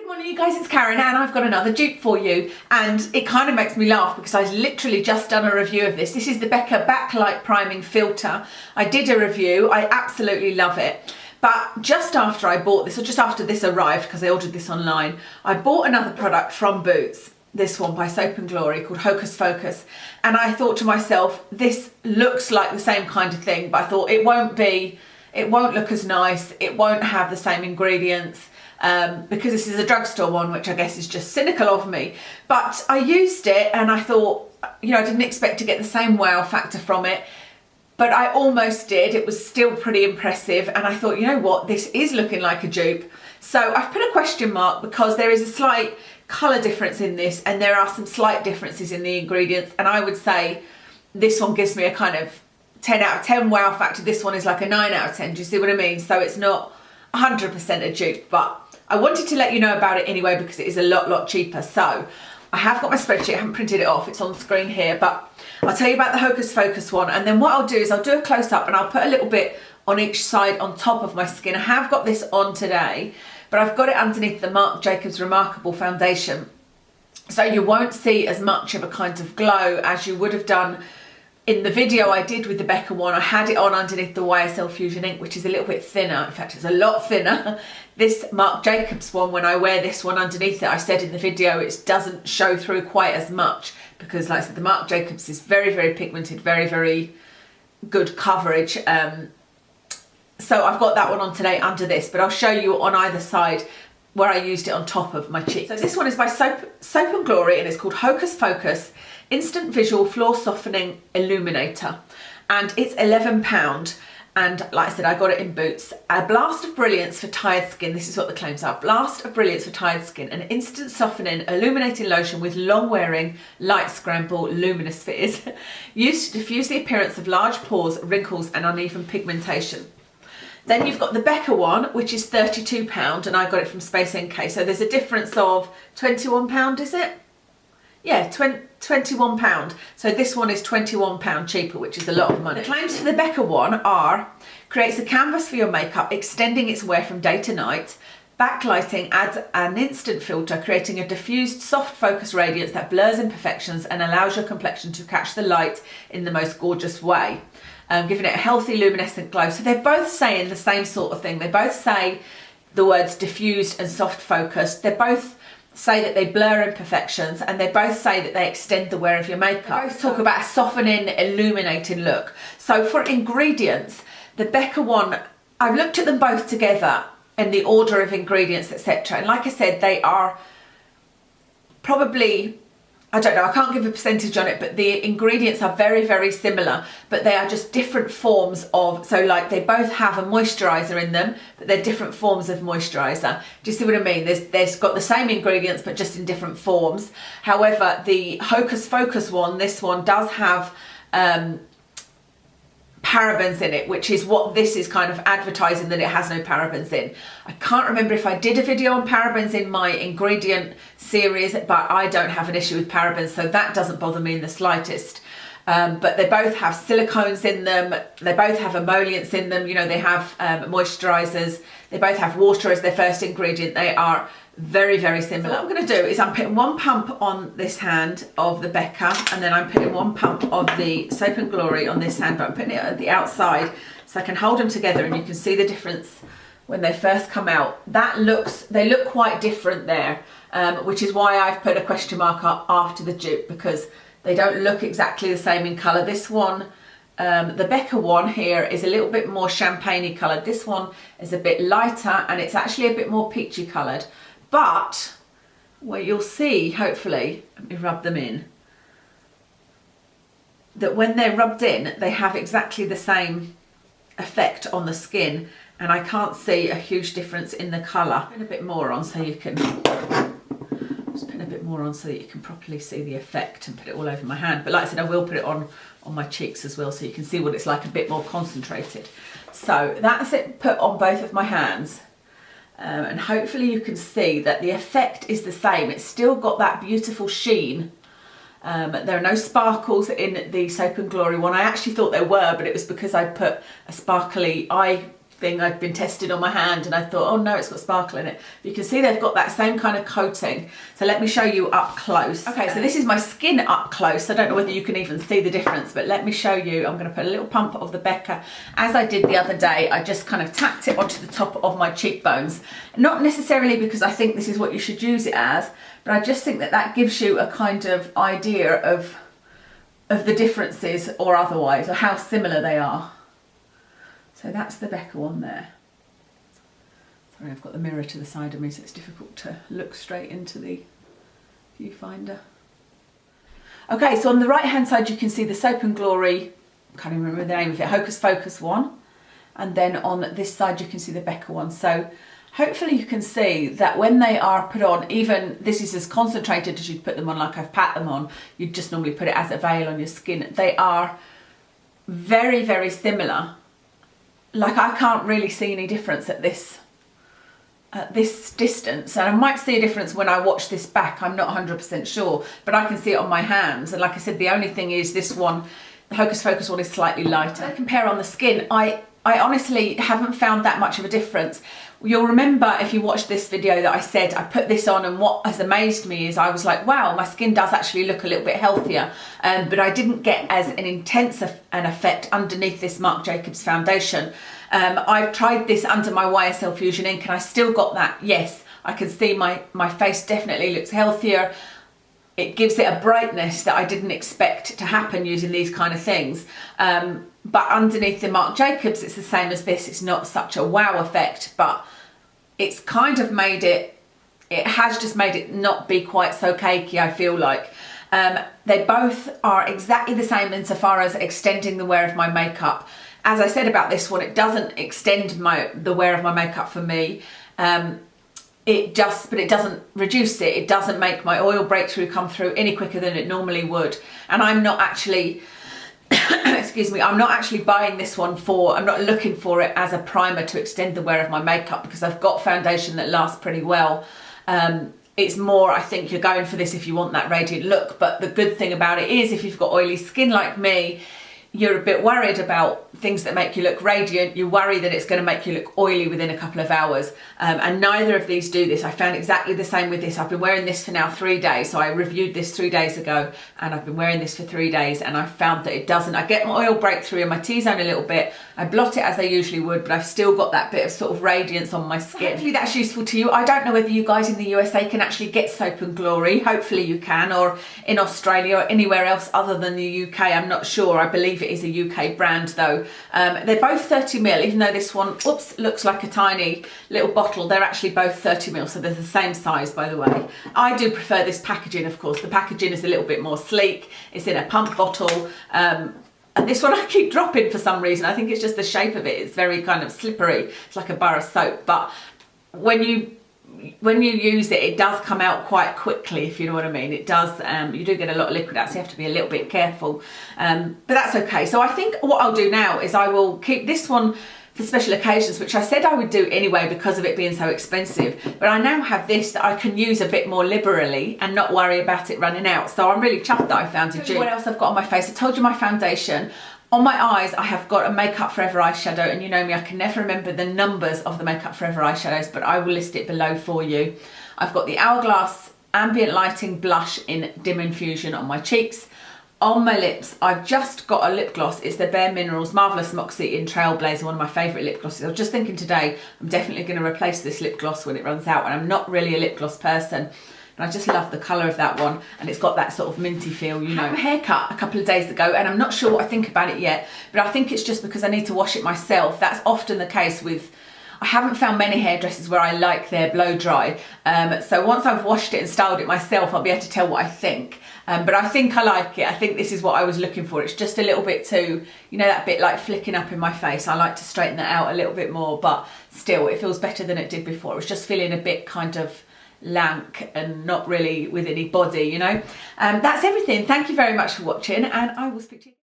Morning you guys, it's Karen and I've got another dupe for you, and it kind of makes me laugh because I've literally just done a review of this. This is the Becca Backlight priming filter. I did a review, I absolutely love it. But just after I bought this, or just after this arrived, because I ordered this online, I bought another product from Boots, this one by Soap & Glory called Hocus Focus, and I thought to myself, this looks like the same kind of thing, but I thought it won't look as nice, it won't have the same ingredients. Because this is a drugstore one, which I guess is just cynical of me. But I used it and I thought, you know, I didn't expect to get the same wow factor from it, but I almost did. It was still pretty impressive, and I thought, you know what, this is looking like a dupe. So I've put a question mark because there is a slight colour difference in this, and there are some slight differences in the ingredients, and I would say this one gives me a kind of 10 out of 10 wow factor. This one is like a 9 out of 10, do you see what I mean? So it's not 100% a dupe, but I wanted to let you know about it anyway because it is a lot cheaper. So I have got my spreadsheet, I haven't printed it off, it's on the screen here, but I'll tell you about the Hocus Focus one, and then what I'll do is I'll do a close-up and I'll put a little bit on each side on top of my skin. I have got this on today, but I've got it underneath the Marc Jacobs Remarkable foundation, so you won't see as much of a kind of glow as you would have done in the video I did with the Becca one. I had it on underneath the YSL Fusion ink, which is a little bit thinner. In fact, it's a lot thinner. This Marc Jacobs one, when I wear this one underneath it, I said in the video, it doesn't show through quite as much because, like I said, the Marc Jacobs is very pigmented, very good coverage. So I've got that one on today under this, but I'll show you on either side where I used it on top of my cheeks. So this one is by Soap & Glory, and it's called Hocus Focus Instant Visual Floor Softening Illuminator, and it's £11, and like I said, I got it in Boots. A blast of brilliance for tired skin. This is what the claims are. Blast of brilliance for tired skin, an instant softening illuminating lotion with long wearing light scramble luminous fizz used to diffuse the appearance of large pores, wrinkles and uneven pigmentation. Then you've got the Becca one, which is £32, and I got it from Space NK, so there's a difference of £21, is it? Yeah, £21. So this one is £21 cheaper, which is a lot of money. The claims for the Becca one are: creates a canvas for your makeup, extending its wear from day to night. Backlighting adds an instant filter, creating a diffused, soft focus radiance that blurs imperfections and allows your complexion to catch the light in the most gorgeous way, giving it a healthy, luminescent glow. So they're both saying the same sort of thing. They both say the words diffused and soft focus. They both say that they blur imperfections, and they both say that they extend the wear of your makeup. They both talk about a softening, illuminating look. So for ingredients, the Becca one, I've looked at them both together in the order of ingredients, etc. And like I said, they are probably, I don't know, I can't give a percentage on it, but the ingredients are very similar, but they are just different forms of, so like they both have a moisturiser in them, but they're different forms of moisturiser. Do you see what I mean? There's got the same ingredients, but just in different forms. However, the Hocus Focus one, this one does have parabens in it, which is what this is kind of advertising, that it has no parabens in. I can't remember if I did a video on parabens in my ingredient series, but I don't have an issue with parabens, so that doesn't bother me in the slightest. But they both have silicones in them, they both have emollients in them, you know, they have moisturisers, they both have water as their first ingredient. They are very similar. So what I'm going to do is I'm putting one pump on this hand of the Becca, and then I'm putting one pump of the Soap & Glory on this hand, but I'm putting it at the outside so I can hold them together and you can see the difference when they first come out. They look quite different there, which is why I've put a question mark up after the dupe, because they don't look exactly the same in colour. This one, the Becca one here, is a little bit more champagne-y coloured. This one is a bit lighter and it's actually a bit more peachy coloured. But what you'll see, hopefully, let me rub them in, that when they're rubbed in, they have exactly the same effect on the skin, and I can't see a huge difference in the colour. Put a bit more on so you can, just put a bit more on so that you can properly see the effect, and put it all over my hand. But like I said, I will put it on my cheeks as well so you can see what it's like, a bit more concentrated. So that's it put on both of my hands. And hopefully you can see that the effect is the same. It's still got that beautiful sheen. There are no sparkles in the Soap & Glory one. I actually thought there were, but it was because I put a sparkly eye thing I'd been testing on my hand, and I thought, oh no, it's got sparkle in it. But you can see they've got that same kind of coating. So let me show you up close. Okay, so this is my skin up close. I don't know whether you can even see the difference, but let me show you. I'm going to put a little pump of the Becca. As I did the other day, I just kind of tapped it onto the top of my cheekbones. Not necessarily because I think this is what you should use it as, but I just think that that gives you a kind of idea of the differences or otherwise, or how similar they are. So that's the Becca one there. Sorry, I've got the mirror to the side of me, so it's difficult to look straight into the viewfinder. Okay, so on the right hand side you can see the Soap and Glory, I can't even remember the name of it, Hocus Focus one. And then on this side you can see the Becca one. So hopefully you can see that when they are put on, even this is as concentrated as you'd put them on, like I've pat them on, you'd just normally put it as a veil on your skin. They are very, very similar. Like I can't really see any difference at this distance, and I might see a difference when I watch this back. I'm not 100% sure, but I can see it on my hands. And like I said, the only thing is this one, the Hocus Focus one, is slightly lighter. When I compare on the skin, I honestly haven't found that much of a difference. You'll remember if you watched this video that I said I put this on, and what has amazed me is I was like, wow, my skin does actually look a little bit healthier, but I didn't get as an intense an effect underneath this Marc Jacobs foundation. I've tried this under my YSL Fusion ink and I still got that. Yes, I can see my face definitely looks healthier. It gives it a brightness that I didn't expect to happen using these kind of things. But underneath the Marc Jacobs, it's the same as this. It's not such a wow effect, but it's kind of made it, it has just made it not be quite so cakey, I feel like. They both are exactly the same insofar as extending the wear of my makeup. As I said about this one, it doesn't extend the wear of my makeup for me. But it doesn't reduce it. It doesn't make my oil breakthrough come through any quicker than it normally would. And I'm not actually, excuse me, I'm not actually buying this one I'm not looking for it as a primer to extend the wear of my makeup, because I've got foundation that lasts pretty well. It's more, I think you're going for this if you want that radiant look. But the good thing about it is if you've got oily skin like me, you're a bit worried about things that make you look radiant. You worry that it's going to make you look oily within a couple of hours. And neither of these do this. I found exactly the same with this. I've been wearing this for now 3 days. So I reviewed this 3 days ago and I've been wearing this for 3 days, and I found that it doesn't. I get my oil breakthrough in my T-zone a little bit. I blot it as I usually would, but I've still got that bit of sort of radiance on my skin. Hopefully that's useful to you. I don't know whether you guys in the USA can actually get Soap and Glory. Hopefully you can, or in Australia or anywhere else other than the UK. I'm not sure. I believe it is a UK brand though. They're both 30ml, even though this one, oops, looks like a tiny little bottle. They're actually both 30ml, so they're the same size, by the way. I do prefer this packaging, of course. The packaging is a little bit more sleek. It's in a pump bottle. And this one I keep dropping for some reason. I think it's just the shape of it. It's very kind of slippery. It's like a bar of soap. But when you use it, it does come out quite quickly, if you know what I mean. It does, you do get a lot of liquid out, so you have to be a little bit careful. But that's okay. So I think what I'll do now is I will keep this one for special occasions, which I said I would do anyway because of it being so expensive. But I now have this that I can use a bit more liberally and not worry about it running out. So I'm really chuffed that I found a dupe. What else I've got on my face? I told you my foundation. On my eyes, I have got a Makeup Forever eyeshadow, and you know me, I can never remember the numbers of the Makeup Forever eyeshadows, but I will list it below for you. I've got the Hourglass Ambient Lighting Blush in Dim Infusion on my cheeks. On my lips, I've just got a lip gloss. It's the Bare Minerals Marvellous Moxie in Trailblazer, one of my favourite lip glosses. I was just thinking today, I'm definitely going to replace this lip gloss when it runs out, and I'm not really a lip gloss person. And I just love the colour of that one, and it's got that sort of minty feel, you know. I had my hair cut a couple of days ago, and I'm not sure what I think about it yet, but I think it's just because I need to wash it myself. That's often the case with, I haven't found many hairdressers where I like their blow dry. So once I've washed it and styled it myself, I'll be able to tell what I think. But I think I like it. I think this is what I was looking for. It's just a little bit too, you know, that bit like flicking up in my face. I like to straighten that out a little bit more, but still it feels better than it did before. It was just feeling a bit kind of lank and not really with any body, you know. That's everything. Thank you very much for watching, and I will speak to you.